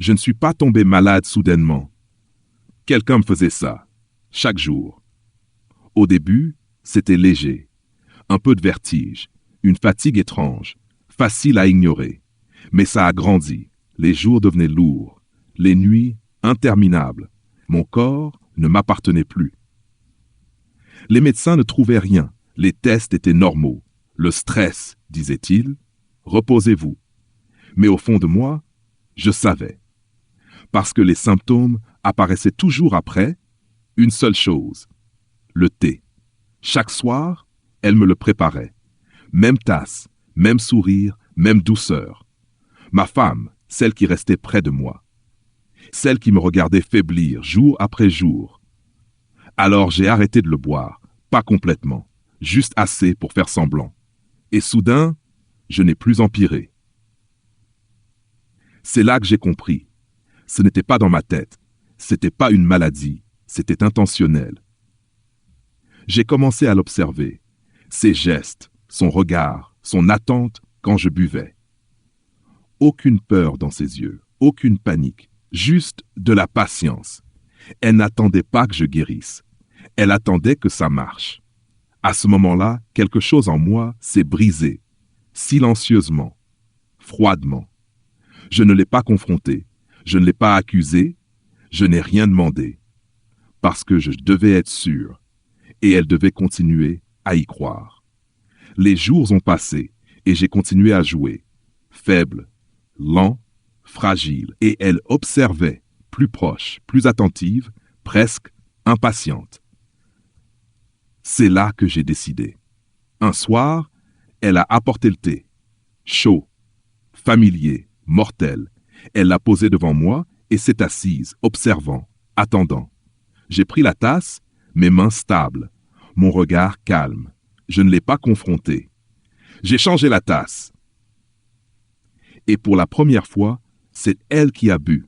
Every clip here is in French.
Je ne suis pas tombé malade soudainement. Quelqu'un me faisait ça, chaque jour. Au début, c'était léger. Un peu de vertige, une fatigue étrange, facile à ignorer. Mais ça a grandi. Les jours devenaient lourds, les nuits interminables. Mon corps ne m'appartenait plus. Les médecins ne trouvaient rien. Les tests étaient normaux. Le stress, disait-il, reposez-vous. Mais au fond de moi, je savais. Parce que les symptômes apparaissaient toujours après, une seule chose, le thé. Chaque soir, elle me le préparait. Même tasse, même sourire, même douceur. Ma femme, celle qui restait près de moi. Celle qui me regardait faiblir jour après jour. Alors j'ai arrêté de le boire, pas complètement, juste assez pour faire semblant. Et soudain, je n'ai plus empiré. C'est là que j'ai compris. Ce n'était pas dans ma tête, c'était pas une maladie, c'était intentionnel. J'ai commencé à l'observer, ses gestes, son regard, son attente quand je buvais. Aucune peur dans ses yeux, aucune panique, juste de la patience. Elle n'attendait pas que je guérisse, elle attendait que ça marche. À ce moment-là, quelque chose en moi s'est brisé, silencieusement, froidement. Je ne l'ai pas confronté, je ne l'ai pas accusé, je n'ai rien demandé, parce que je devais être sûr, et elle devait continuer à y croire. Les jours ont passé, et j'ai continué à jouer, faible, lent, fragile, et elle observait, plus proche, plus attentive, presque impatiente. C'est là que j'ai décidé. Un soir, elle a apporté le thé, chaud, familier, mortel. Elle l'a posé devant moi et s'est assise, observant, attendant. J'ai pris la tasse, mes mains stables, mon regard calme. Je ne l'ai pas confrontée. J'ai changé la tasse. Et pour la première fois, c'est elle qui a bu.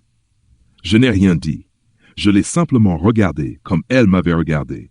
Je n'ai rien dit. Je l'ai simplement regardée comme elle m'avait regardé,